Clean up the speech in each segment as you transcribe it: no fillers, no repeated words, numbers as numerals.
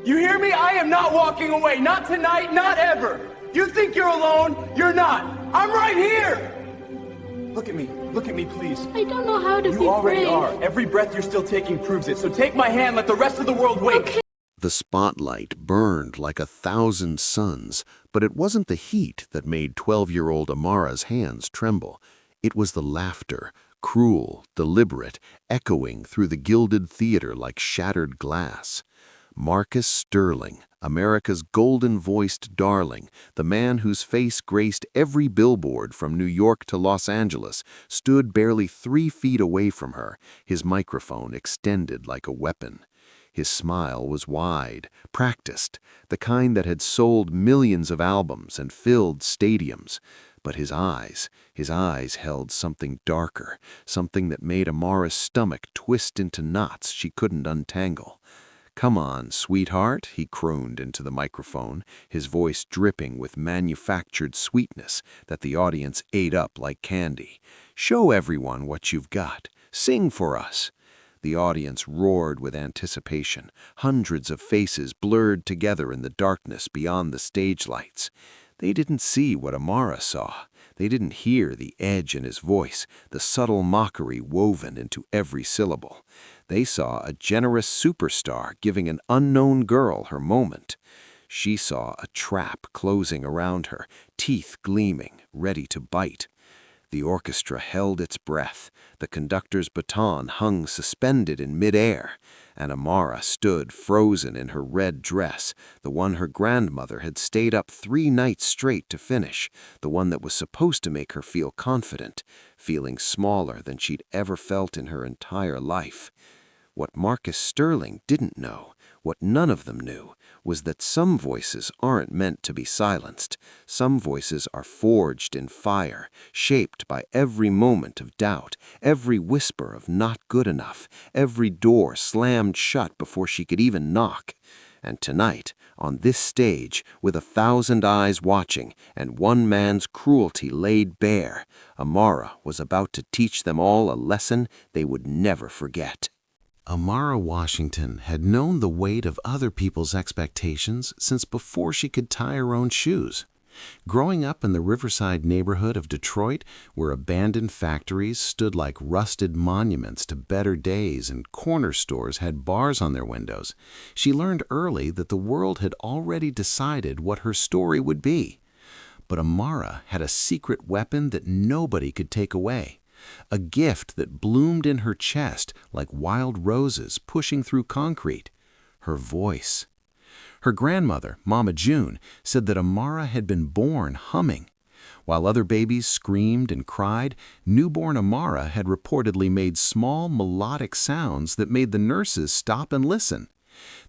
You hear me? I am not walking away. Not tonight, not ever. You think you're alone? You're not. I'm right here. Look at me, please. I don't know how to be brave. You already are. Every breath you're still taking proves it. So take my hand, let the rest of the world wait. Okay. The spotlight burned like 1,000 suns, but it wasn't the heat that made 12-year-old Amara's hands tremble. It was the laughter, cruel, deliberate, echoing through the gilded theater like shattered glass. Marcus Sterling, America's golden-voiced darling, the man whose face graced every billboard from New York to Los Angeles, stood barely 3 feet away from her, his microphone extended like a weapon. His smile was wide, practiced, the kind that had sold millions of albums and filled stadiums. But his eyes held something darker, something that made Amara's stomach twist into knots she couldn't untangle. "Come on, sweetheart," he crooned into the microphone, his voice dripping with manufactured sweetness that the audience ate up like candy. "Show everyone what you've got. Sing for us." The audience roared with anticipation, hundreds of faces blurred together in the darkness beyond the stage lights. They didn't see what Amara saw. They didn't hear the edge in his voice, the subtle mockery woven into every syllable. They saw a generous superstar giving an unknown girl her moment. She saw a trap closing around her, teeth gleaming, ready to bite. The orchestra held its breath, the conductor's baton hung suspended in midair, and Amara stood frozen in her red dress, the one her grandmother had stayed up 3 nights straight to finish, the one that was supposed to make her feel confident, feeling smaller than she'd ever felt in her entire life. What Marcus Sterling didn't know, what none of them knew, was that some voices aren't meant to be silenced. Some voices are forged in fire, shaped by every moment of doubt, every whisper of not good enough, every door slammed shut before she could even knock. And tonight, on this stage, with 1,000 eyes watching and one man's cruelty laid bare, Amara was about to teach them all a lesson they would never forget. Amara Washington had known the weight of other people's expectations since before she could tie her own shoes. Growing up in the Riverside neighborhood of Detroit, where abandoned factories stood like rusted monuments to better days and corner stores had bars on their windows, she learned early that the world had already decided what her story would be. But Amara had a secret weapon that nobody could take away. A gift that bloomed in her chest like wild roses pushing through concrete. Her voice. Her grandmother, Mama June, said that Amara had been born humming. While other babies screamed and cried, newborn Amara had reportedly made small melodic sounds that made the nurses stop and listen.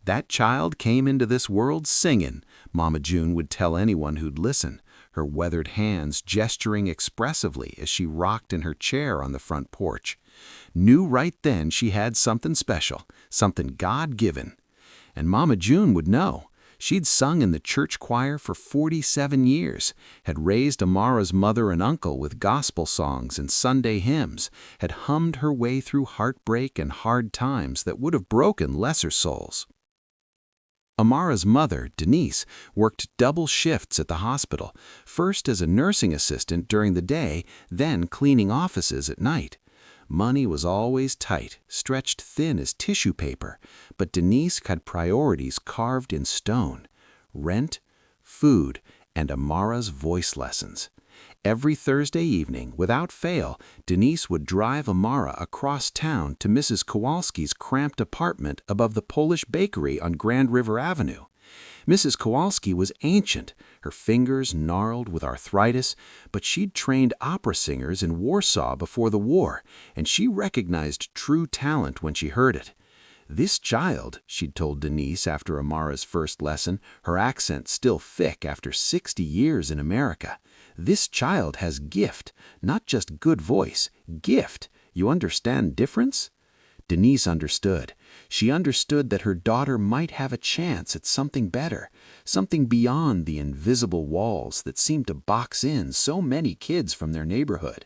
That child came into this world singing, Mama June would tell anyone who'd listen, her weathered hands gesturing expressively as she rocked in her chair on the front porch. Knew right then she had something special, something God-given. And Mama June would know. She'd sung in the church choir for 47 years, had raised Amara's mother and uncle with gospel songs and Sunday hymns, had hummed her way through heartbreak and hard times that would have broken lesser souls. Amara's mother, Denise, worked double shifts at the hospital, first as a nursing assistant during the day, then cleaning offices at night. Money was always tight, stretched thin as tissue paper, but Denise had priorities carved in stone: rent, food, and Amara's voice lessons. Every Thursday evening, without fail, Denise would drive Amara across town to Mrs. Kowalski's cramped apartment above the Polish bakery on Grand River Avenue. Mrs. Kowalski was ancient, her fingers gnarled with arthritis, but she'd trained opera singers in Warsaw before the war, and she recognized true talent when she heard it. "This child," she'd told Denise after Amara's first lesson, her accent still thick after 60 years in America, "this child has gift, not just good voice, gift. You understand difference?" Denise understood. She understood that her daughter might have a chance at something better, something beyond the invisible walls that seemed to box in so many kids from their neighborhood.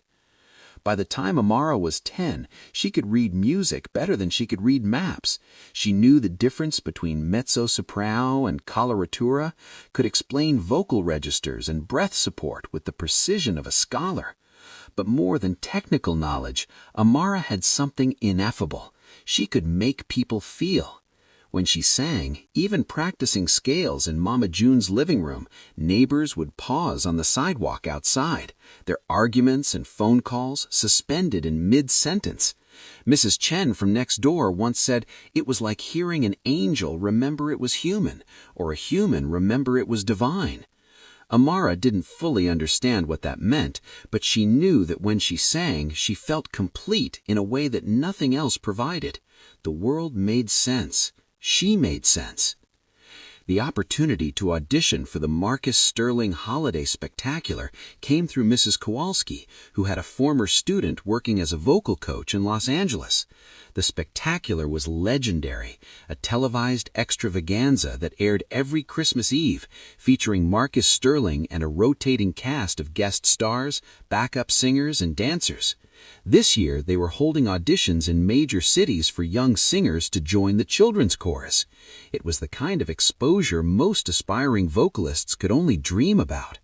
By the time Amara was 10, she could read music better than she could read maps. She knew the difference between mezzo-soprano and coloratura, could explain vocal registers and breath support with the precision of a scholar. But more than technical knowledge, Amara had something ineffable. She could make people feel. When she sang, even practicing scales in Mama June's living room, neighbors would pause on the sidewalk outside, their arguments and phone calls suspended in mid-sentence. Mrs. Chen from next door once said it was like hearing an angel remember it was human, or a human remember it was divine. Amara didn't fully understand what that meant, but she knew that when she sang, she felt complete in a way that nothing else provided. The world made sense. She made sense. The opportunity to audition for the Marcus Sterling Holiday Spectacular came through Mrs. Kowalski, who had a former student working as a vocal coach in Los Angeles. The spectacular was legendary, a televised extravaganza that aired every Christmas Eve, featuring Marcus Sterling and a rotating cast of guest stars, backup singers, and dancers. This year, they were holding auditions in major cities for young singers to join the children's chorus. It was the kind of exposure most aspiring vocalists could only dream about.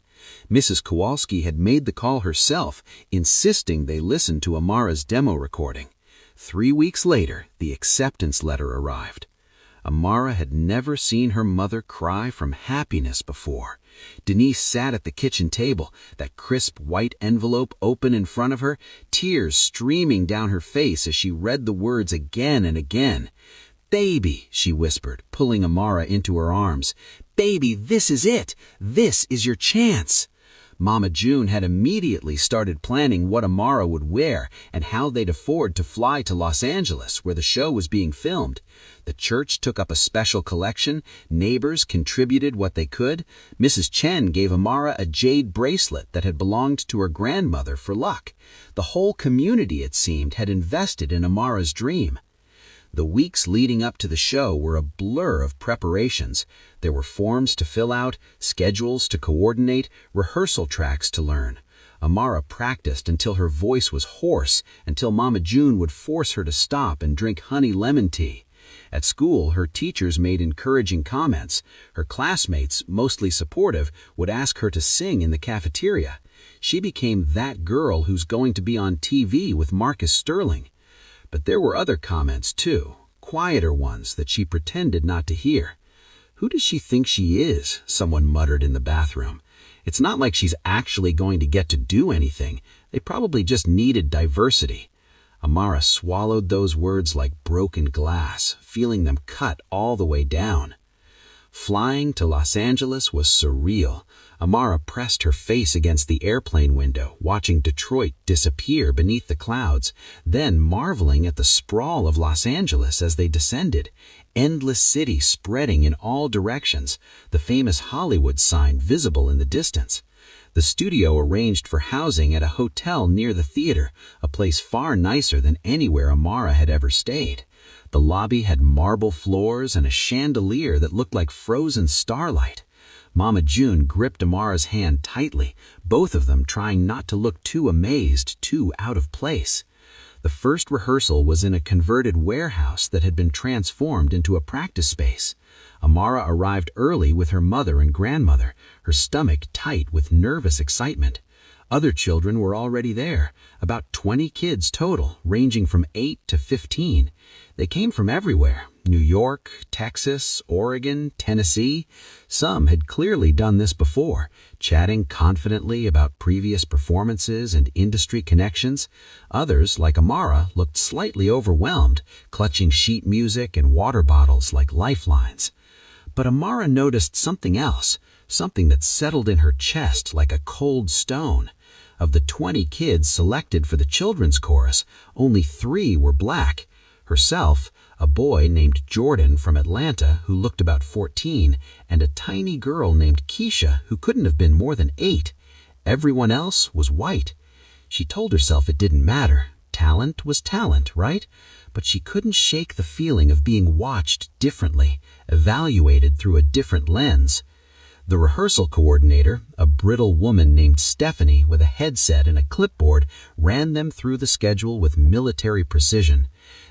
Mrs. Kowalski had made the call herself, insisting they listen to Amara's demo recording. 3 weeks later, the acceptance letter arrived. Amara had never seen her mother cry from happiness before. Denise sat at the kitchen table, that crisp white envelope open in front of her, tears streaming down her face as she read the words again and again. "Baby," she whispered, pulling Amara into her arms. "Baby, this is it. This is your chance." Mama June had immediately started planning what Amara would wear and how they'd afford to fly to Los Angeles, where the show was being filmed. The church took up a special collection, neighbors contributed what they could. Mrs. Chen gave Amara a jade bracelet that had belonged to her grandmother for luck. The whole community, it seemed, had invested in Amara's dream. The weeks leading up to the show were a blur of preparations. There were forms to fill out, schedules to coordinate, rehearsal tracks to learn. Amara practiced until her voice was hoarse, until Mama June would force her to stop and drink honey lemon tea. At school, her teachers made encouraging comments. Her classmates, mostly supportive, would ask her to sing in the cafeteria. She became that girl who's going to be on TV with Marcus Sterling. But there were other comments, too, quieter ones that she pretended not to hear. "Who does she think she is?" someone muttered in the bathroom. "It's not like she's actually going to get to do anything. They probably just needed diversity." Amara swallowed those words like broken glass, feeling them cut all the way down. Flying to Los Angeles was surreal. Amara pressed her face against the airplane window, watching Detroit disappear beneath the clouds, then marveling at the sprawl of Los Angeles as they descended. Endless city spreading in all directions, the famous Hollywood sign visible in the distance. The studio arranged for housing at a hotel near the theater, a place far nicer than anywhere Amara had ever stayed. The lobby had marble floors and a chandelier that looked like frozen starlight. Mama June gripped Amara's hand tightly, both of them trying not to look too amazed, too out of place. The first rehearsal was in a converted warehouse that had been transformed into a practice space. Amara arrived early with her mother and grandmother, her stomach tight with nervous excitement. Other children were already there, about 20 kids total, ranging from 8 to 15. They came from everywhere: New York, Texas, Oregon, Tennessee. Some had clearly done this before, chatting confidently about previous performances and industry connections. Others, like Amara, looked slightly overwhelmed, clutching sheet music and water bottles like lifelines. But Amara noticed something else, something that settled in her chest like a cold stone. Of the 20 kids selected for the children's chorus, only 3 were black. Herself, a boy named Jordan from Atlanta who looked about 14, and a tiny girl named Keisha who couldn't have been more than 8. Everyone else was white. She told herself it didn't matter. Talent was talent, right? But she couldn't shake the feeling of being watched differently, evaluated through a different lens. The rehearsal coordinator, a brittle woman named Stephanie with a headset and a clipboard, ran them through the schedule with military precision.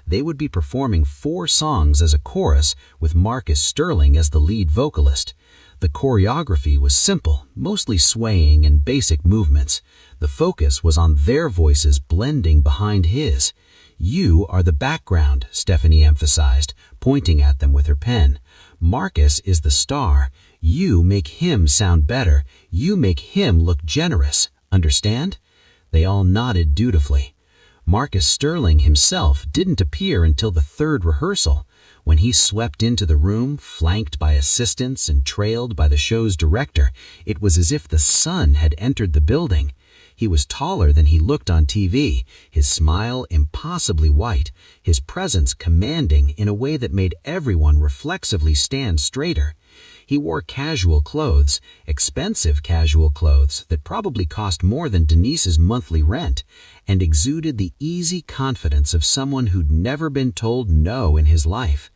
They would be performing 4 songs as a chorus with Marcus Sterling as the lead vocalist. The choreography was simple, mostly swaying and basic movements. The focus was on their voices blending behind his. "You are the background," Stephanie emphasized, pointing at them with her pen. "Marcus is the star. You make him sound better. You make him look generous. Understand?" They all nodded dutifully. Marcus Sterling himself didn't appear until the 3rd rehearsal. When he swept into the room, flanked by assistants and trailed by the show's director, it was as if the sun had entered the building. He was taller than he looked on TV, his smile impossibly white, his presence commanding in a way that made everyone reflexively stand straighter. He wore casual clothes, expensive casual clothes that probably cost more than Denise's monthly rent, and exuded the easy confidence of someone who'd never been told no in his life.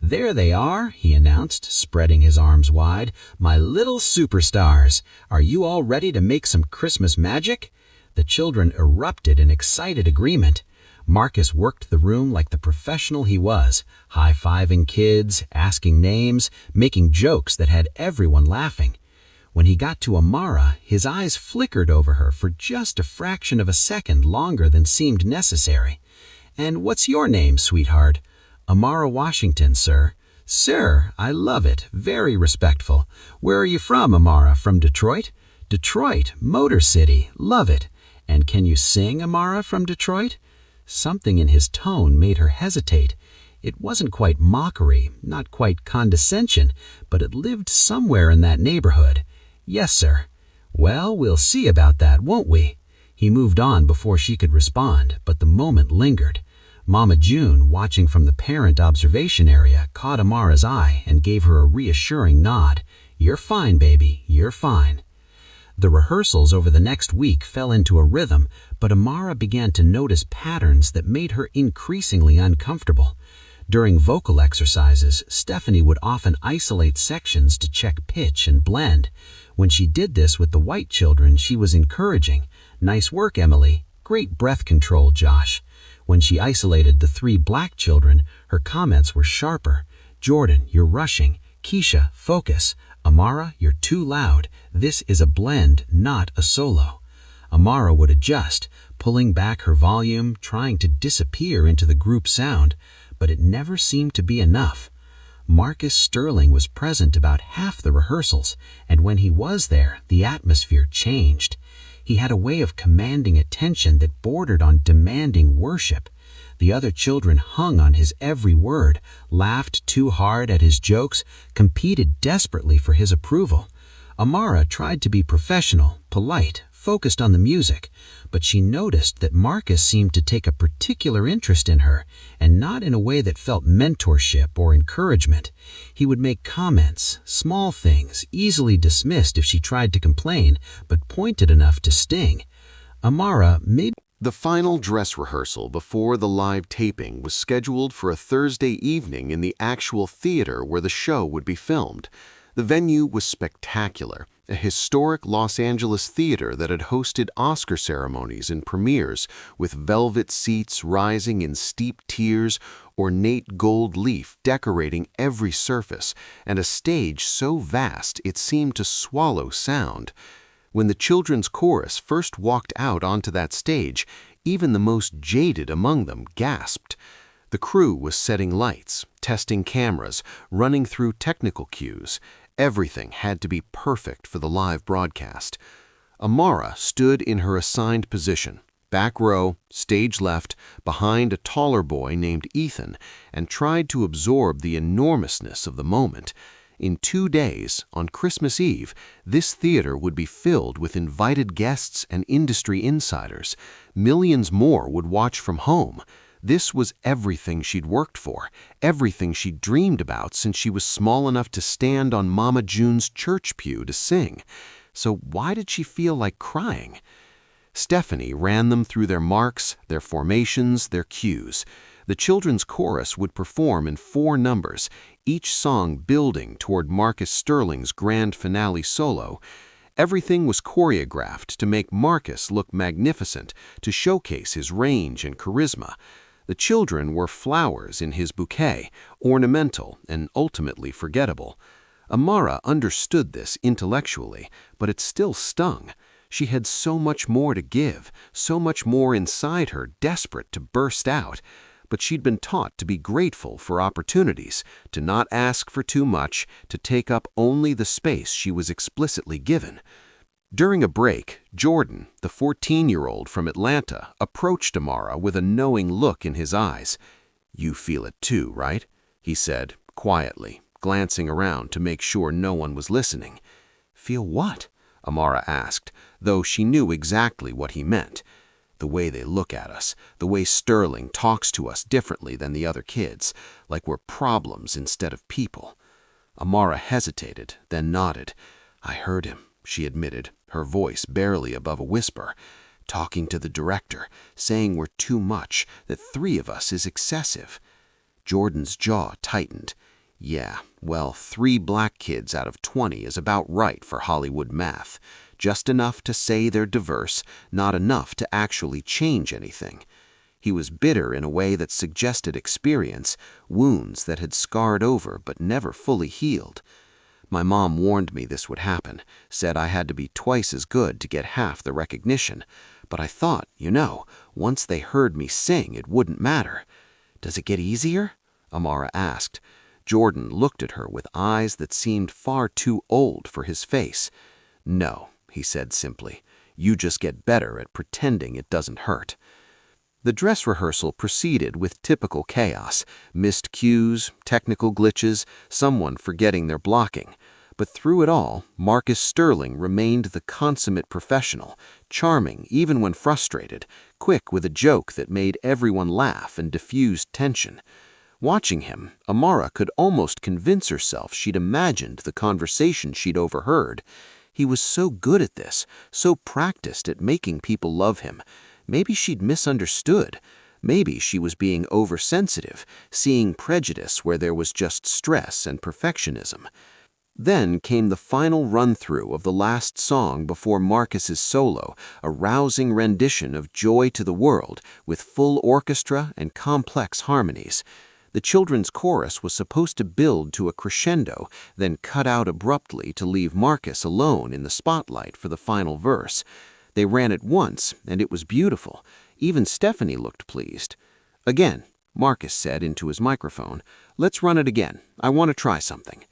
"There they are," he announced, spreading his arms wide. "My little superstars. Are you all ready to make some Christmas magic?" The children erupted in excited agreement. Marcus worked the room like the professional he was, high-fiving kids, asking names, making jokes that had everyone laughing. When he got to Amara, his eyes flickered over her for just a fraction of a second longer than seemed necessary. "And what's your name, sweetheart?" "Amara Washington, sir." "Sir, I love it. Very respectful. Where are you from, Amara? From Detroit?" "Detroit, Motor City. Love it. And can you sing, Amara, from Detroit?" Something in his tone made her hesitate. It wasn't quite mockery, not quite condescension, but it lived somewhere in that neighborhood. "Yes, sir." "Well, we'll see about that, won't we?" He moved on before she could respond, but the moment lingered. Mama June, watching from the parent observation area, caught Amara's eye and gave her a reassuring nod. "You're fine, baby, you're fine." The rehearsals over the next week fell into a rhythm, but Amara began to notice patterns that made her increasingly uncomfortable. During vocal exercises, Stephanie would often isolate sections to check pitch and blend. When she did this with the white children, she was encouraging. "Nice work, Emily. Great breath control, Josh." When she isolated the 3 black children, her comments were sharper. "Jordan, you're rushing. Keisha, focus. Amara, you're too loud. This is a blend, not a solo." Amara would adjust, pulling back her volume, trying to disappear into the group sound, but it never seemed to be enough. Marcus Sterling was present about half the rehearsals, and when he was there, the atmosphere changed. He had a way of commanding attention that bordered on demanding worship. The other children hung on his every word, laughed too hard at his jokes, competed desperately for his approval. Amara tried to be professional, polite, focused on the music, but she noticed that Marcus seemed to take a particular interest in her, and not in a way that felt mentorship or encouragement. He would make comments, small things, easily dismissed if she tried to complain, but pointed enough to sting. "Amara, maybe..." The final dress rehearsal before the live taping was scheduled for a Thursday evening in the actual theater where the show would be filmed. The venue was spectacular, a historic Los Angeles theater that had hosted Oscar ceremonies and premieres, with velvet seats rising in steep tiers, ornate gold leaf decorating every surface, and a stage so vast it seemed to swallow sound. When the children's chorus first walked out onto that stage, even the most jaded among them gasped. The crew was setting lights, testing cameras, running through technical cues. Everything had to be perfect for the live broadcast. Amara stood in her assigned position, back row, stage left, behind a taller boy named Ethan, and tried to absorb the enormousness of the moment. In 2 days, on Christmas Eve, this theater would be filled with invited guests and industry insiders. Millions more would watch from home. This was everything she'd worked for, everything she'd dreamed about since she was small enough to stand on Mama June's church pew to sing. So why did she feel like crying? Stephanie ran them through their marks, their formations, their cues. The children's chorus would perform in 4 numbers, each song building toward Marcus Sterling's grand finale solo. Everything was choreographed to make Marcus look magnificent, to showcase his range and charisma. The children were flowers in his bouquet, ornamental and ultimately forgettable. Amara understood this intellectually, but it still stung. She had so much more to give, so much more inside her desperate to burst out. But she'd been taught to be grateful for opportunities, to not ask for too much, to take up only the space she was explicitly given. During a break, Jordan, the 14-year-old from Atlanta, approached Amara with a knowing look in his eyes. "You feel it too, right?" he said, quietly, glancing around to make sure no one was listening. "Feel what?" Amara asked, though she knew exactly what he meant. "The way they look at us, the way Sterling talks to us differently than the other kids, like we're problems instead of people." Amara hesitated, then nodded. "I heard him," she admitted, her voice barely above a whisper. "Talking to the director, saying we're too much, that 3 of us is excessive." Jordan's jaw tightened. "Yeah, well, 3 black kids out of 20 is about right for Hollywood math. Just enough to say they're diverse, not enough to actually change anything." He was bitter in a way that suggested experience, wounds that had scarred over but never fully healed. "My mom warned me this would happen, said I had to be twice as good to get half the recognition. But I thought, once they heard me sing, it wouldn't matter." "Does it get easier?" Amara asked. Jordan looked at her with eyes that seemed far too old for his face. "No," he said simply. "You just get better at pretending it doesn't hurt." The dress rehearsal proceeded with typical chaos, missed cues, technical glitches, someone forgetting their blocking. But through it all, Marcus Sterling remained the consummate professional, charming even when frustrated, quick with a joke that made everyone laugh and diffused tension. Watching him, Amara could almost convince herself she'd imagined the conversation she'd overheard. He was so good at this, so practiced at making people love him. Maybe she'd misunderstood. Maybe she was being oversensitive, seeing prejudice where there was just stress and perfectionism. Then came the final run-through of the last song before Marcus's solo, a rousing rendition of Joy to the World with full orchestra and complex harmonies. The children's chorus was supposed to build to a crescendo, then cut out abruptly to leave Marcus alone in the spotlight for the final verse. They ran it once, and it was beautiful. Even Stephanie looked pleased. "Again," Marcus said into his microphone. "Let's run it again. I want to try something."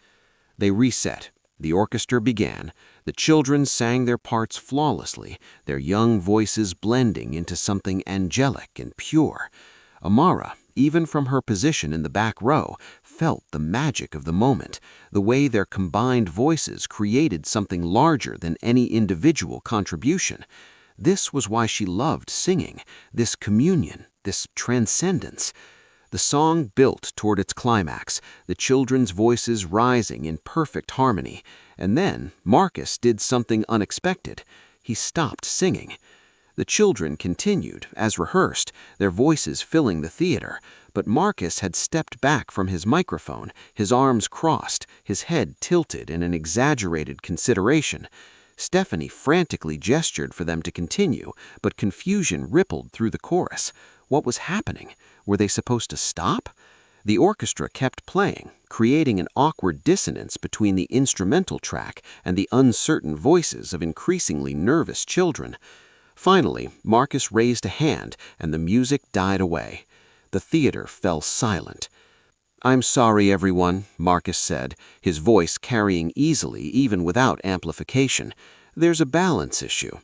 They reset. The orchestra began. The children sang their parts flawlessly, their young voices blending into something angelic and pure. Amara, even from her position in the back row, felt the magic of the moment, the way their combined voices created something larger than any individual contribution. This was why she loved singing, this communion, this transcendence. The song built toward its climax, the children's voices rising in perfect harmony. And then Marcus did something unexpected. He stopped singing. The children continued, as rehearsed, their voices filling the theater, but Marcus had stepped back from his microphone, his arms crossed, his head tilted in an exaggerated consideration. Stephanie frantically gestured for them to continue, but confusion rippled through the chorus. What was happening? Were they supposed to stop? The orchestra kept playing, creating an awkward dissonance between the instrumental track and the uncertain voices of increasingly nervous children. Finally, Marcus raised a hand, and the music died away. The theater fell silent. "I'm sorry, everyone," Marcus said, his voice carrying easily even without amplification. "There's a balance issue."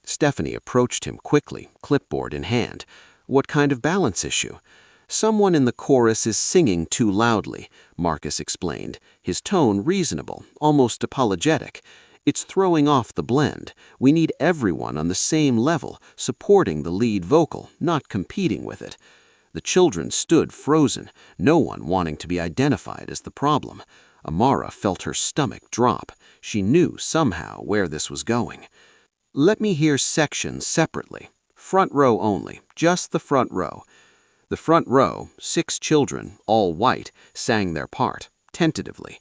Stephanie approached him quickly, clipboard in hand. "What kind of balance issue?" "Someone in the chorus is singing too loudly," Marcus explained, his tone reasonable, almost apologetic. "It's throwing off the blend. We need everyone on the same level, supporting the lead vocal, not competing with it." The children stood frozen, no one wanting to be identified as the problem. Amara felt her stomach drop. She knew somehow where this was going. "Let me hear sections separately. Front row only, just the front row." The front row, 6 children, all white, sang their part, tentatively.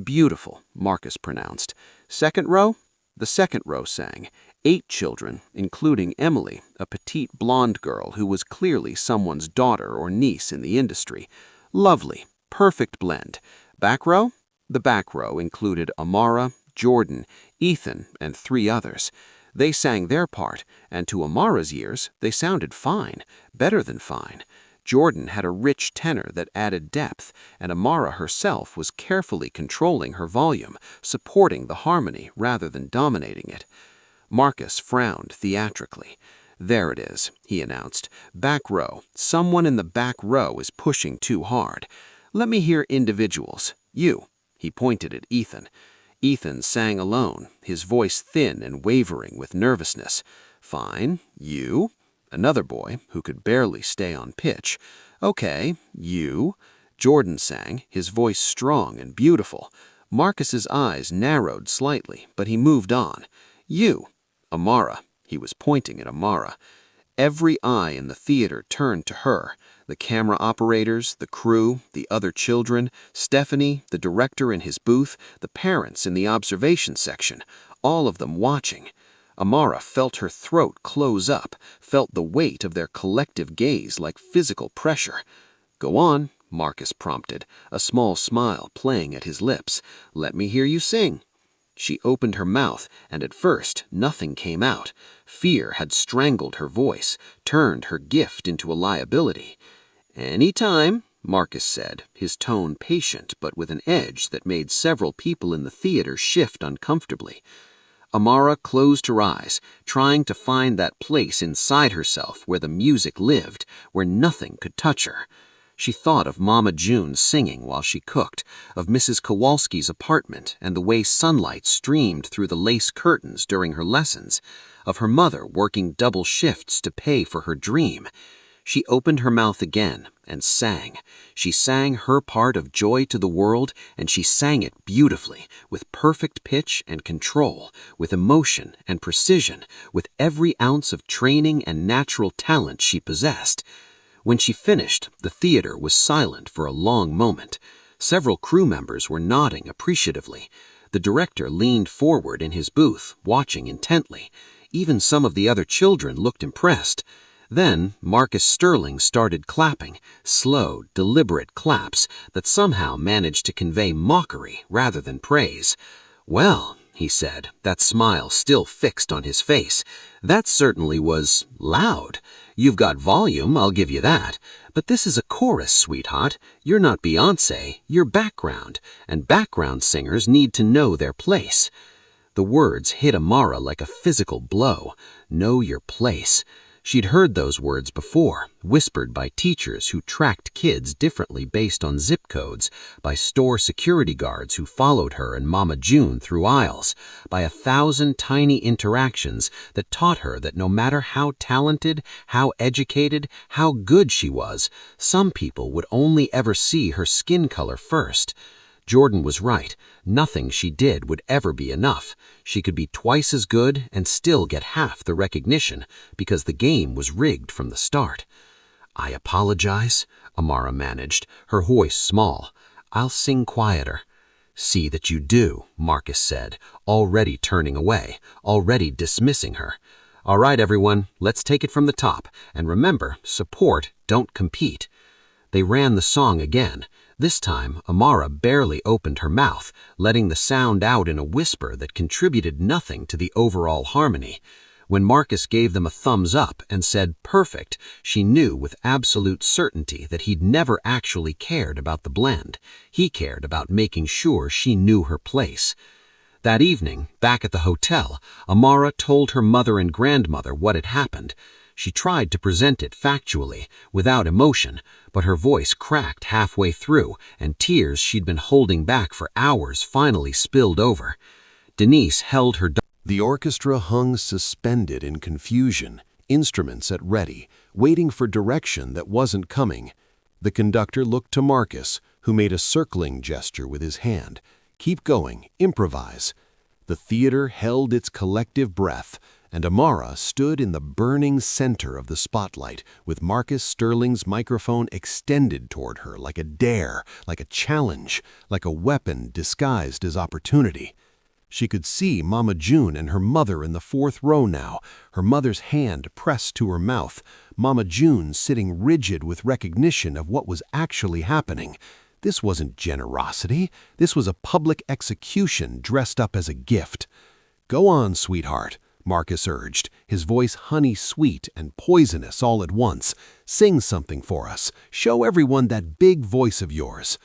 "Beautiful," Marcus pronounced. "Second row?" The second row sang. 8 children, including Emily, a petite blonde girl who was clearly someone's daughter or niece in the industry. Lovely, perfect blend. Back row? The back row included Amara, Jordan, Ethan, and 3 others. They sang their part, and to Amara's ears, they sounded fine, better than fine. Jordan had a rich tenor that added depth, and Amara herself was carefully controlling her volume, supporting the harmony rather than dominating it. Marcus frowned theatrically. "There it is," he announced. "Back row. Someone in the back row is pushing too hard. Let me hear individuals. You." He pointed at Ethan. Ethan sang alone, his voice thin and wavering with nervousness. "Fine. You." Another boy, who could barely stay on pitch. "Okay, you." Jordan sang, his voice strong and beautiful. Marcus's eyes narrowed slightly, but he moved on. "You." Amara. He was pointing at Amara. Every eye in the theater turned to her. The camera operators, the crew, the other children, Stephanie, the director in his booth, the parents in the observation section, all of them watching. Amara felt her throat close up, felt the weight of their collective gaze like physical pressure. "Go on," Marcus prompted, a small smile playing at his lips. "Let me hear you sing." She opened her mouth, and at first nothing came out. Fear had strangled her voice, turned her gift into a liability. "Any time," Marcus said, his tone patient but with an edge that made several people in the theater shift uncomfortably. Amara closed her eyes, trying to find that place inside herself where the music lived, where nothing could touch her. She thought of Mama June singing while she cooked, of Mrs. Kowalski's apartment and the way sunlight streamed through the lace curtains during her lessons, of her mother working double shifts to pay for her dream. She opened her mouth again and sang. She sang her part of Joy to the World, and she sang it beautifully, with perfect pitch and control, with emotion and precision, with every ounce of training and natural talent she possessed. When she finished, the theater was silent for a long moment. Several crew members were nodding appreciatively. The director leaned forward in his booth, watching intently. Even some of the other children looked impressed. Then Marcus Sterling started clapping, slow, deliberate claps that somehow managed to convey mockery rather than praise. "Well," he said, that smile still fixed on his face, "that certainly was loud. You've got volume, I'll give you that. But this is a chorus, sweetheart. You're not Beyoncé, you're background, and background singers need to know their place." The words hit Amara like a physical blow. Know your place. She'd heard those words before, whispered by teachers who tracked kids differently based on zip codes, by store security guards who followed her and Mama June through aisles, by 1,000 tiny interactions that taught her that no matter how talented, how educated, how good she was, some people would only ever see her skin color first. Jordan was right. Nothing she did would ever be enough. She could be twice as good and still get half the recognition because the game was rigged from the start. "I apologize," Amara managed, her voice small. "I'll sing quieter." "See that you do," Marcus said, already turning away, already dismissing her. "All right, everyone, let's take it from the top. And remember, support, don't compete." They ran the song again. This time, Amara barely opened her mouth, letting the sound out in a whisper that contributed nothing to the overall harmony. When Marcus gave them a thumbs up and said perfect, she knew with absolute certainty that he'd never actually cared about the blend. He cared about making sure she knew her place. That evening, back at the hotel, Amara told her mother and grandmother what had happened. She tried to present it factually, without emotion, but her voice cracked halfway through, and tears she'd been holding back for hours finally spilled over. Denise held her. The orchestra hung suspended in confusion, instruments at ready, waiting for direction that wasn't coming. The conductor looked to Marcus, who made a circling gesture with his hand. "Keep going, improvise." The theater held its collective breath, and Amara stood in the burning center of the spotlight, with Marcus Sterling's microphone extended toward her like a dare, like a challenge, like a weapon disguised as opportunity. She could see Mama June and her mother in the fourth row now, her mother's hand pressed to her mouth, Mama June sitting rigid with recognition of what was actually happening. This wasn't generosity. This was a public execution dressed up as a gift. "Go on, sweetheart," Marcus urged, his voice honey-sweet and poisonous all at once. "Sing something for us. Show everyone that big voice of yours."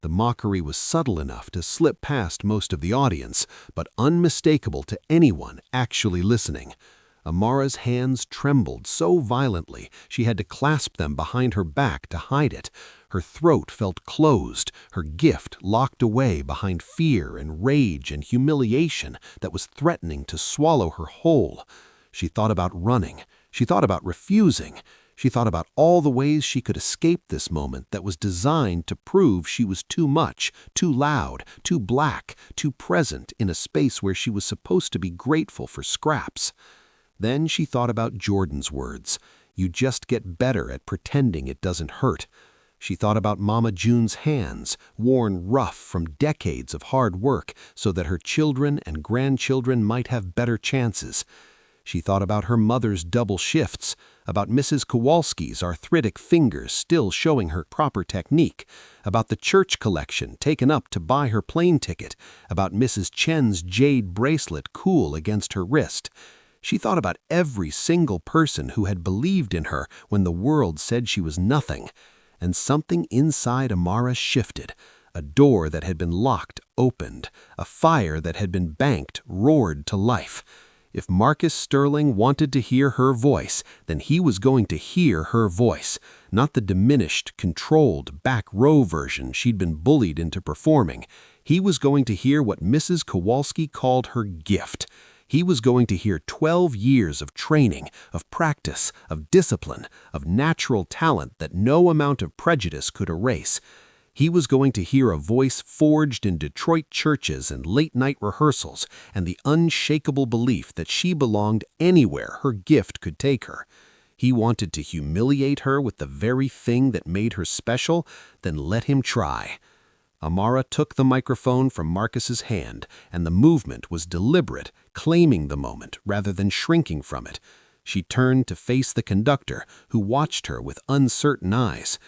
The mockery was subtle enough to slip past most of the audience, but unmistakable to anyone actually listening. Amara's hands trembled so violently she had to clasp them behind her back to hide it. Her throat felt closed, her gift locked away behind fear and rage and humiliation that was threatening to swallow her whole. She thought about running. She thought about refusing. She thought about all the ways she could escape this moment that was designed to prove she was too much, too loud, too black, too present in a space where she was supposed to be grateful for scraps. Then she thought about Jordan's words, "You just get better at pretending it doesn't hurt." She thought about Mama June's hands, worn rough from decades of hard work so that her children and grandchildren might have better chances. She thought about her mother's double shifts, about Mrs. Kowalski's arthritic fingers still showing her proper technique, about the church collection taken up to buy her plane ticket, about Mrs. Chen's jade bracelet cool against her wrist. She thought about every single person who had believed in her when the world said she was nothing. And something inside Amara shifted. A door that had been locked opened. A fire that had been banked roared to life. If Marcus Sterling wanted to hear her voice, then he was going to hear her voice, not the diminished, controlled, back row version she'd been bullied into performing. He was going to hear what Mrs. Kowalski called her gift. He was going to hear 12 years of training, of practice, of discipline, of natural talent that no amount of prejudice could erase. He was going to hear a voice forged in Detroit churches and late-night rehearsals, and the unshakable belief that she belonged anywhere her gift could take her. He wanted to humiliate her with the very thing that made her special, then let him try. Amara took the microphone from Marcus's hand, and the movement was deliberate, claiming the moment rather than shrinking from it. She turned to face the conductor, who watched her with uncertain eyes.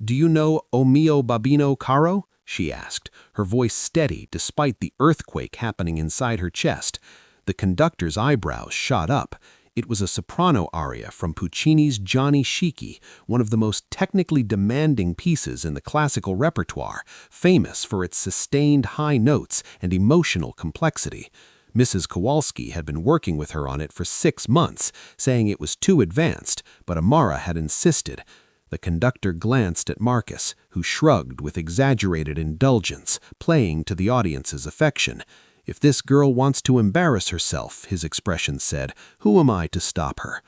"Do you know O mio babino caro?" she asked, her voice steady despite the earthquake happening inside her chest. The conductor's eyebrows shot up. It was a soprano aria from Puccini's Gianni Schicchi, one of the most technically demanding pieces in the classical repertoire, famous for its sustained high notes and emotional complexity. Mrs. Kowalski had been working with her on it for 6 months, saying it was too advanced, but Amara had insisted. The conductor glanced at Marcus, who shrugged with exaggerated indulgence, playing to the audience's affection. "If this girl wants to embarrass herself," his expression said, "who am I to stop her?"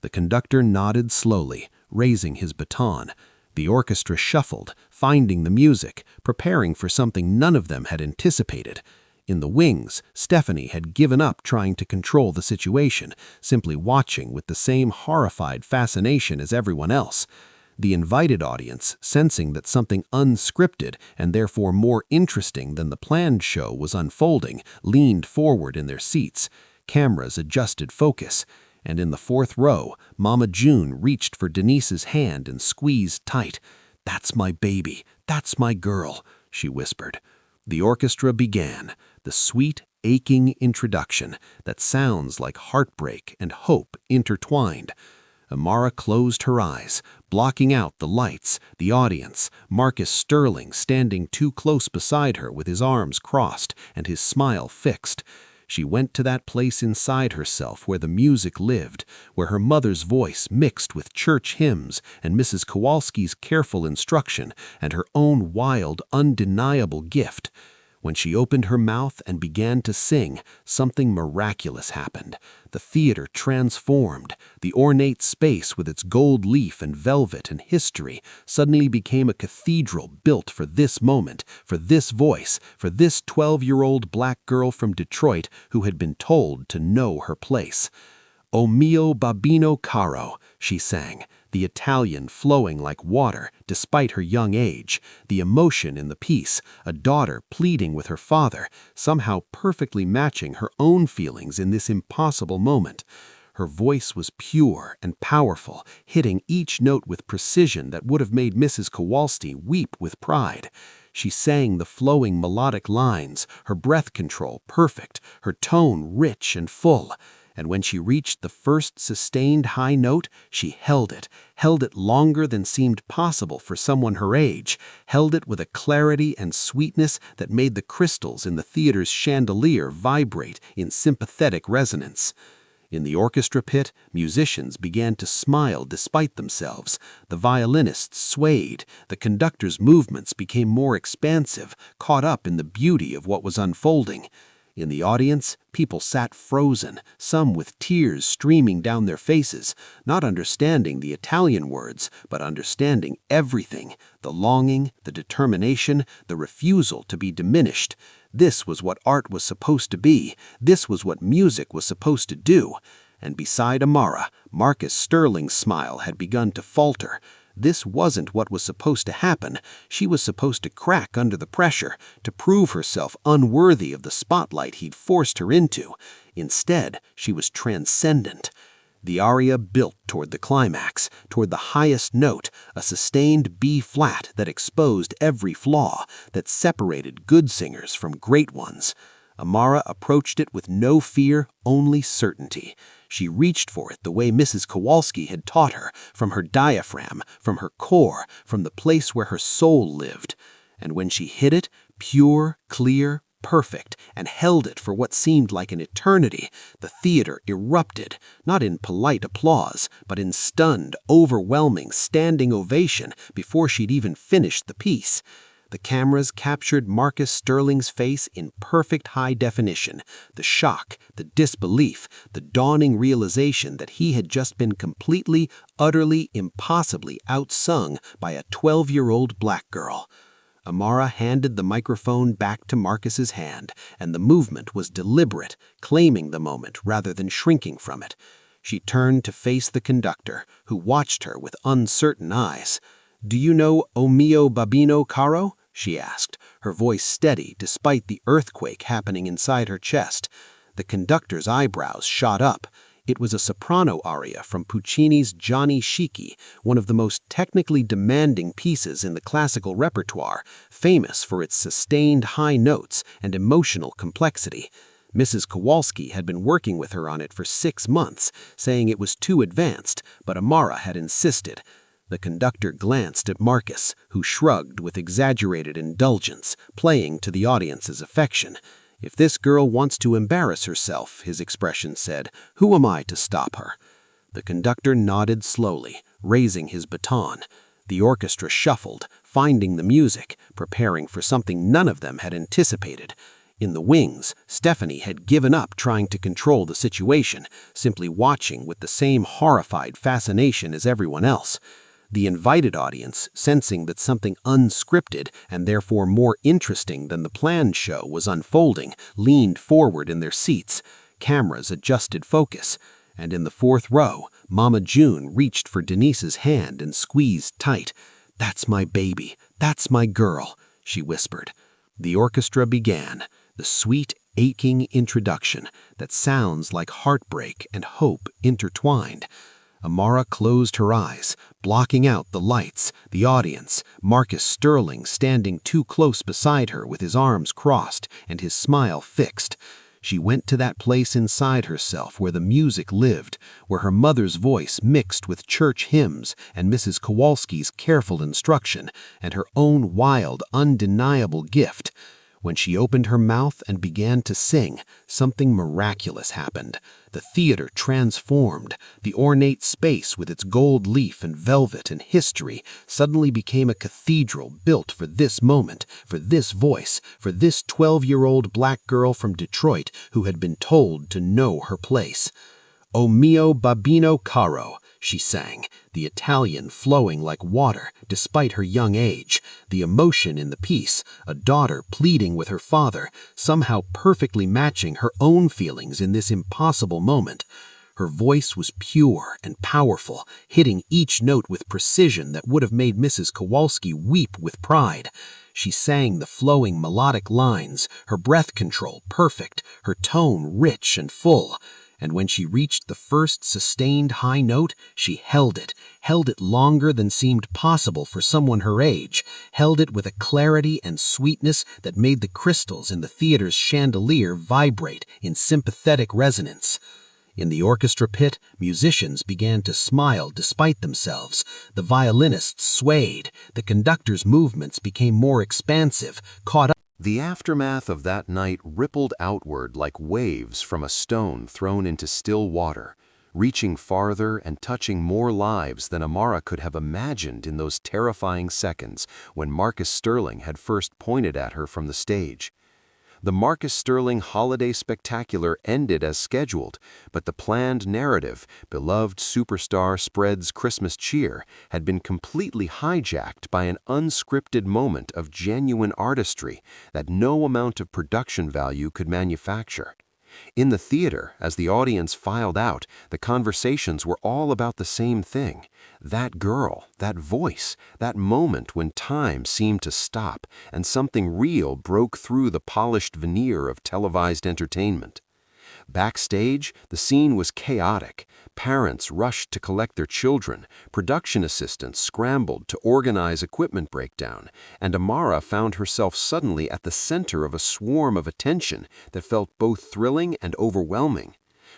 The conductor nodded slowly, raising his baton. The orchestra shuffled, finding the music, preparing for something none of them had anticipated. In the wings, Stephanie had given up trying to control the situation, simply watching with the same horrified fascination as everyone else. The invited audience, sensing that something unscripted and therefore more interesting than the planned show was unfolding, leaned forward in their seats. Cameras adjusted focus, and in the fourth row, Mama June reached for Denise's hand and squeezed tight. "That's my baby. That's my girl," she whispered. The orchestra began, the sweet, aching introduction that sounds like heartbreak and hope intertwined. Amara closed her eyes, blocking out the lights, the audience, Marcus Sterling standing too close beside her with his arms crossed and his smile fixed. She went to that place inside herself where the music lived, where her mother's voice mixed with church hymns and Mrs. Kowalski's careful instruction and her own wild, undeniable gift. When she opened her mouth and began to sing, something miraculous happened. The theater transformed. The ornate space with its gold leaf and velvet and history suddenly became a cathedral built for this moment, for this voice, for this 12-year-old black girl from Detroit who had been told to know her place. "O mio babino caro," she sang. the Italian flowing like water despite her young age, the emotion in the piece, a daughter pleading with her father, somehow perfectly matching her own feelings in this impossible moment. Her voice was pure and powerful, hitting each note with precision that would have made Mrs. Kowalski weep with pride. She sang the flowing melodic lines, her breath control perfect, her tone rich and full. And when she reached the first sustained high note, she held it longer than seemed possible for someone her age, held it with a clarity and sweetness that made the crystals in the theater's chandelier vibrate in sympathetic resonance. In the orchestra pit, musicians began to smile despite themselves. The violinists swayed. The conductor's movements became more expansive, caught up in the beauty of what was unfolding. In the audience, people sat frozen, some with tears streaming down their faces, not understanding the Italian words, but understanding everything, the longing, the determination, the refusal to be diminished. This was what art was supposed to be. This was what music was supposed to do. And beside Amara, Marcus Sterling's smile had begun to falter. This wasn't what was supposed to happen. She was supposed to crack under the pressure, to prove herself unworthy of the spotlight he'd forced her into. Instead, she was transcendent. The aria built toward the climax, toward the highest note, a sustained B-flat that exposed every flaw, that separated good singers from great ones. Amara approached it with no fear, only certainty. She reached for it the way Mrs. Kowalski had taught her, from her diaphragm, from her core, from the place where her soul lived. And when she hit it, pure, clear, perfect, and held it for what seemed like an eternity, the theater erupted, not in polite applause, but in stunned, overwhelming, standing ovation before she'd even finished the piece. The cameras captured Marcus Sterling's face in perfect high definition, the shock, the disbelief, the dawning realization that he had just been completely, utterly, impossibly outsung by a 12-year-old black girl. Amara handed the microphone back to Marcus's hand, and the movement was deliberate, claiming the moment rather than shrinking from it. She turned to face the conductor, who watched her with uncertain eyes. "Do you know O mio babino caro?" she asked, her voice steady despite the earthquake happening inside her chest. The conductor's eyebrows shot up. It was a soprano aria from Puccini's Gianni Schicchi, one of the most technically demanding pieces in the classical repertoire, famous for its sustained high notes and emotional complexity. Mrs. Kowalski had been working with her on it for 6 months, saying it was too advanced, but Amara had insisted. The conductor glanced at Marcus, who shrugged with exaggerated indulgence, playing to the audience's affection. "If this girl wants to embarrass herself," his expression said, "who am I to stop her?" The conductor nodded slowly, raising his baton. The orchestra shuffled, finding the music, preparing for something none of them had anticipated. In the wings, Stephanie had given up trying to control the situation, simply watching with the same horrified fascination as everyone else. The invited audience, sensing that something unscripted and therefore more interesting than the planned show was unfolding, leaned forward in their seats. Cameras adjusted focus. And in the 4th row, Mama June reached for Denise's hand and squeezed tight. "That's my baby. That's my girl," she whispered. The orchestra began, the sweet, aching introduction that sounds like heartbreak and hope intertwined. Amara closed her eyes, blocking out the lights, the audience, Marcus Sterling standing too close beside her with his arms crossed and his smile fixed. She went to that place inside herself where the music lived, where her mother's voice mixed with church hymns and Mrs. Kowalski's careful instruction and her own wild, undeniable gift. When she opened her mouth and began to sing, something miraculous happened. The theater transformed. The ornate space with its gold leaf and velvet and history suddenly became a cathedral built for this moment, for this voice, for this 12-year-old black girl from Detroit who had been told to know her place. "O mio babino caro," she sang, the Italian flowing like water despite her young age, the emotion in the piece, a daughter pleading with her father, somehow perfectly matching her own feelings in this impossible moment. Her voice was pure and powerful, hitting each note with precision that would have made Mrs. Kowalski weep with pride. She sang the flowing melodic lines, her breath control perfect, her tone rich and full. And when she reached the first sustained high note, she held it longer than seemed possible for someone her age, held it with a clarity and sweetness that made the crystals in the theater's chandelier vibrate in sympathetic resonance. In the orchestra pit, musicians began to smile despite themselves. The violinists swayed. The conductor's movements became more expansive, caught up. The aftermath of that night rippled outward like waves from a stone thrown into still water, reaching farther and touching more lives than Amara could have imagined in those terrifying seconds when Marcus Sterling had first pointed at her from the stage. The Marcus Sterling Holiday Spectacular ended as scheduled, but the planned narrative, Beloved Superstar Spreads Christmas Cheer, had been completely hijacked by an unscripted moment of genuine artistry that no amount of production value could manufacture. In the theater, as the audience filed out, the conversations were all about the same thing. That girl, that voice, that moment when time seemed to stop and something real broke through the polished veneer of televised entertainment. Backstage, the scene was chaotic. Parents rushed to collect their children, production assistants scrambled to organize equipment breakdown, and Amara found herself suddenly at the center of a swarm of attention that felt both thrilling and overwhelming.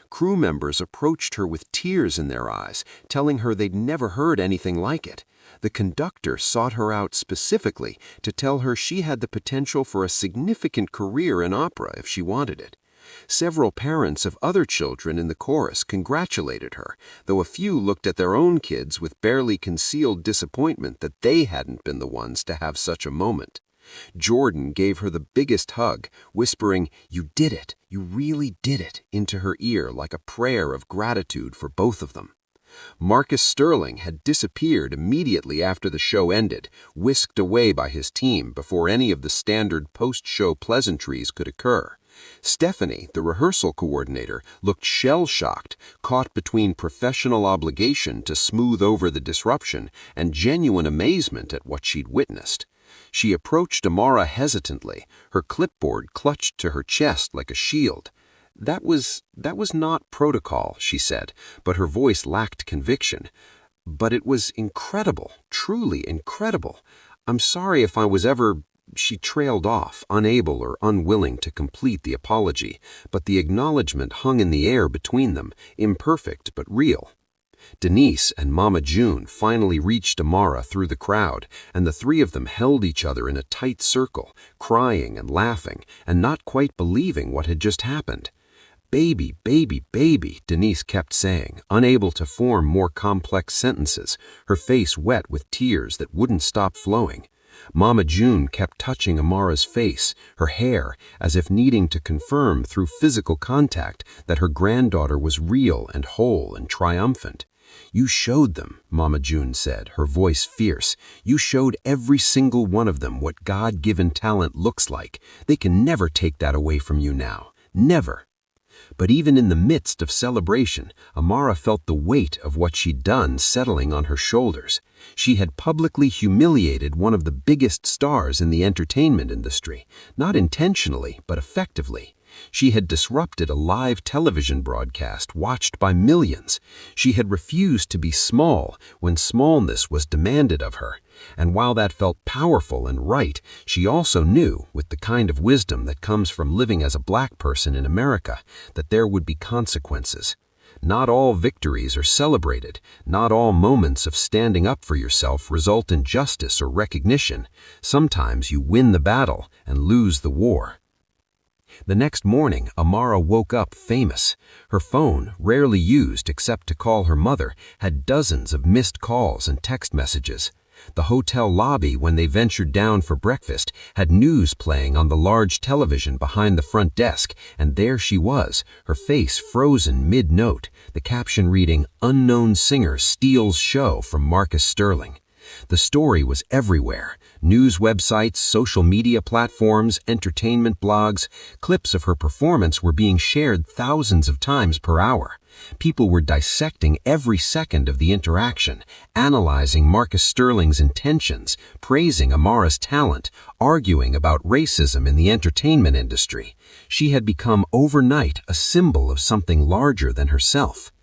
Crew members approached her with tears in their eyes, telling her they'd never heard anything like it. The conductor sought her out specifically to tell her she had the potential for a significant career in opera if she wanted it. Several parents of other children in the chorus congratulated her, though a few looked at their own kids with barely concealed disappointment that they hadn't been the ones to have such a moment. Jordan gave her the biggest hug, whispering, "You did it, you really did it," into her ear like a prayer of gratitude for both of them. Marcus Sterling had disappeared immediately after the show ended, whisked away by his team before any of the standard post-show pleasantries could occur. Stephanie, the rehearsal coordinator, looked shell-shocked, caught between professional obligation to smooth over the disruption and genuine amazement at what she'd witnessed. She approached Amara hesitantly, her clipboard clutched to her chest like a shield. That was not protocol," she said, but her voice lacked conviction. "But it was incredible, truly incredible. I'm sorry if I was ever—" She trailed off, unable or unwilling to complete the apology, but the acknowledgement hung in the air between them, imperfect but real. Denise and Mama June finally reached Amara through the crowd, and the three of them held each other in a tight circle, crying and laughing, and not quite believing what had just happened. "Baby, baby, baby," Denise kept saying, unable to form more complex sentences, her face wet with tears that wouldn't stop flowing. Mama June kept touching Amara's face, her hair, as if needing to confirm through physical contact that her granddaughter was real and whole and triumphant. "You showed them," Mama June said, her voice fierce. "You showed every single one of them what God-given talent looks like. They can never take that away from you now. Never." But even in the midst of celebration, Amara felt the weight of what she'd done settling on her shoulders. She had publicly humiliated one of the biggest stars in the entertainment industry, not intentionally, but effectively. She had disrupted a live television broadcast watched by millions. She had refused to be small when smallness was demanded of her. And while that felt powerful and right, she also knew, with the kind of wisdom that comes from living as a black person in America, that there would be consequences. Not all victories are celebrated. Not all moments of standing up for yourself result in justice or recognition. Sometimes you win the battle and lose the war. The next morning, Amara woke up famous. Her phone, rarely used except to call her mother, had dozens of missed calls and text messages. The hotel lobby, when they ventured down for breakfast, had news playing on the large television behind the front desk, and there she was, her face frozen mid-note, the caption reading, "Unknown singer steals show from Marcus Sterling." The story was everywhere. News websites, social media platforms, entertainment blogs, clips of her performance were being shared thousands of times per hour. People were dissecting every second of the interaction, analyzing Marcus Sterling's intentions, praising Amara's talent, arguing about racism in the entertainment industry. She had become overnight a symbol of something larger than herself.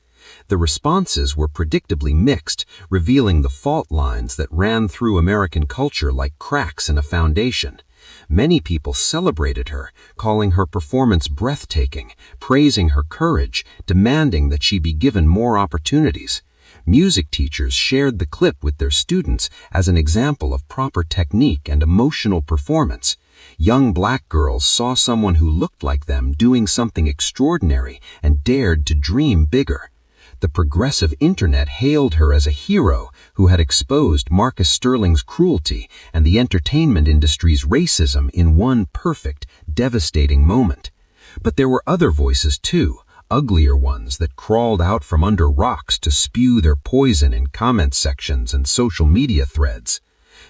The responses were predictably mixed, revealing the fault lines that ran through American culture like cracks in a foundation. Many people celebrated her, calling her performance breathtaking, praising her courage, demanding that she be given more opportunities. Music teachers shared the clip with their students as an example of proper technique and emotional performance. Young black girls saw someone who looked like them doing something extraordinary and dared to dream bigger. The progressive internet hailed her as a hero who had exposed Marcus Sterling's cruelty and the entertainment industry's racism in one perfect, devastating moment. But there were other voices too, uglier ones that crawled out from under rocks to spew their poison in comment sections and social media threads.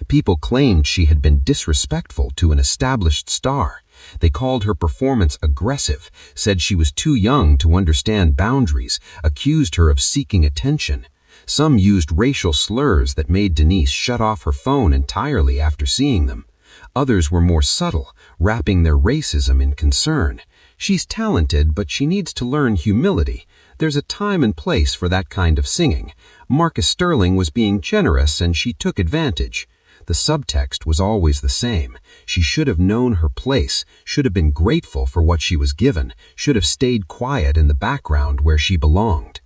People claimed she had been disrespectful to an established star. They called her performance aggressive, said she was too young to understand boundaries, accused her of seeking attention. Some used racial slurs that made Denise shut off her phone entirely after seeing them. Others were more subtle, wrapping their racism in concern. She's talented, but she needs to learn humility. There's a time and place for that kind of singing. Marcus Sterling was being generous and she took advantage. The subtext was always the same. She should have known her place, should have been grateful for what she was given, should have stayed quiet in the background where she belonged.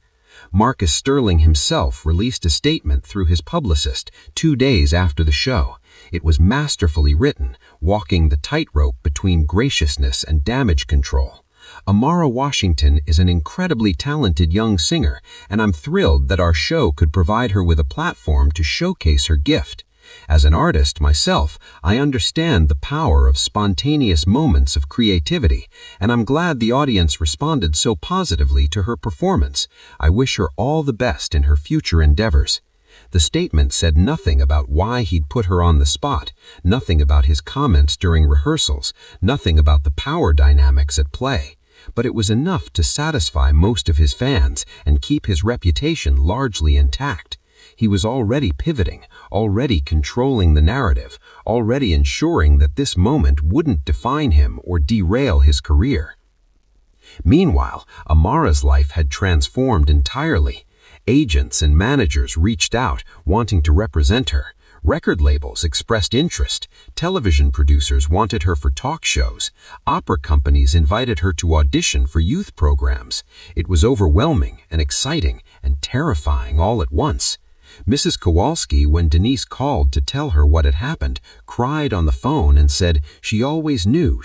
Marcus Sterling himself released a statement through his publicist 2 days after the show. It was masterfully written, walking the tightrope between graciousness and damage control. Amara Washington is an incredibly talented young singer, and I'm thrilled that our show could provide her with a platform to showcase her gift. As an artist myself, I understand the power of spontaneous moments of creativity, and I'm glad the audience responded so positively to her performance. I wish her all the best in her future endeavors. The statement said nothing about why he'd put her on the spot, nothing about his comments during rehearsals, nothing about the power dynamics at play. But it was enough to satisfy most of his fans and keep his reputation largely intact. He was already pivoting, already controlling the narrative, already ensuring that this moment wouldn't define him or derail his career. Meanwhile, Amara's life had transformed entirely. Agents and managers reached out, wanting to represent her. Record labels expressed interest. Television producers wanted her for talk shows. Opera companies invited her to audition for youth programs. It was overwhelming and exciting and terrifying all at once. Mrs. Kowalski, when Denise called to tell her what had happened, cried on the phone and said she always knew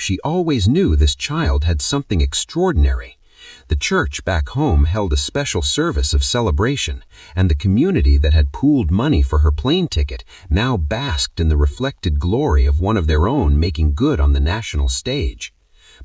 this child had something extraordinary. The church back home held a special service of celebration, and the community that had pooled money for her plane ticket now basked in the reflected glory of one of their own making good on the national stage.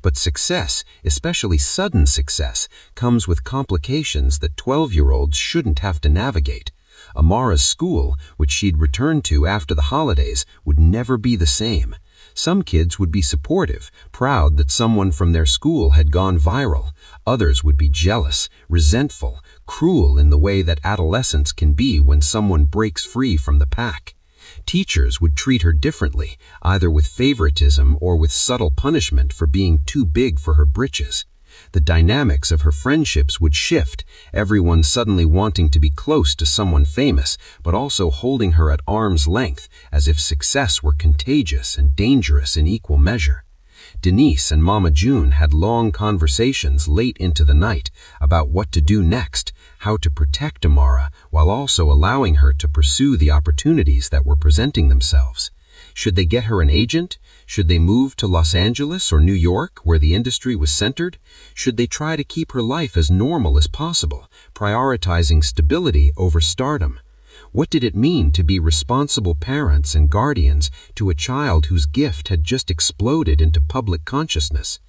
But success, especially sudden success, comes with complications that 12-year-olds shouldn't have to navigate. Amara's school, which she'd returned to after the holidays, would never be the same. Some kids would be supportive, proud that someone from their school had gone viral. Others would be jealous, resentful, cruel in the way that adolescents can be when someone breaks free from the pack. Teachers would treat her differently, either with favoritism or with subtle punishment for being too big for her britches. The dynamics of her friendships would shift, everyone suddenly wanting to be close to someone famous, but also holding her at arm's length, as if success were contagious and dangerous in equal measure. Denise and Mama June had long conversations late into the night about what to do next, how to protect Amara, while also allowing her to pursue the opportunities that were presenting themselves. Should they get her an agent? Should they move to Los Angeles or New York, where the industry was centered? Should they try to keep her life as normal as possible, prioritizing stability over stardom? What did it mean to be responsible parents and guardians to a child whose gift had just exploded into public consciousness?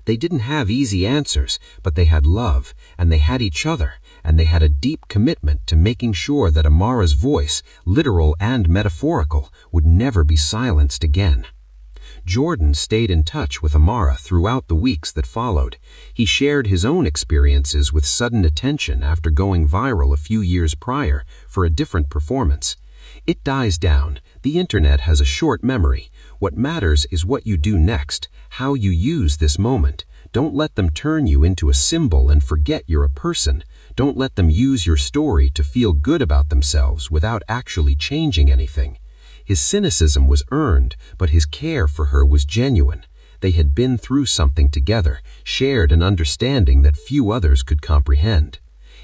They didn't have easy answers, but they had love, and they had each other, and they had a deep commitment to making sure that Amara's voice, literal and metaphorical, would never be silenced again. Jordan stayed in touch with Amara throughout the weeks that followed. He shared his own experiences with sudden attention after going viral a few years prior for a different performance. It dies down. The internet has a short memory. What matters is what you do next, how you use this moment. Don't let them turn you into a symbol and forget you're a person. Don't let them use your story to feel good about themselves without actually changing anything. His cynicism was earned, but his care for her was genuine. They had been through something together, shared an understanding that few others could comprehend.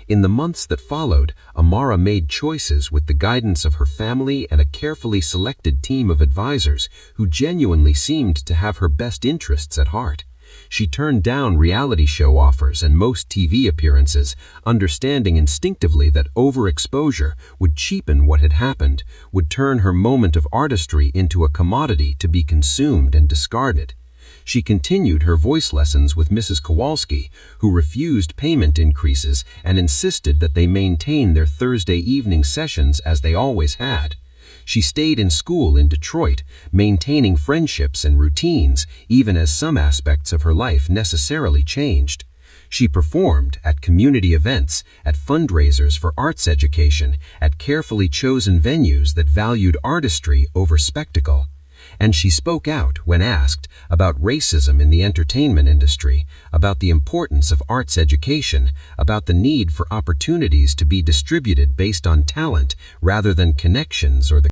In the months that followed, Amara made choices with the guidance of her family and a carefully selected team of advisors who genuinely seemed to have her best interests at heart. She turned down reality show offers and most TV appearances, understanding instinctively that overexposure would cheapen what had happened, would turn her moment of artistry into a commodity to be consumed and discarded. She continued her voice lessons with Mrs. Kowalski, who refused payment increases and insisted that they maintain their Thursday evening sessions as they always had. She stayed in school in Detroit, maintaining friendships and routines, even as some aspects of her life necessarily changed. She performed at community events, at fundraisers for arts education, at carefully chosen venues that valued artistry over spectacle. And she spoke out when asked about racism in the entertainment industry, about the importance of arts education, about the need for opportunities to be distributed based on talent rather than connections or the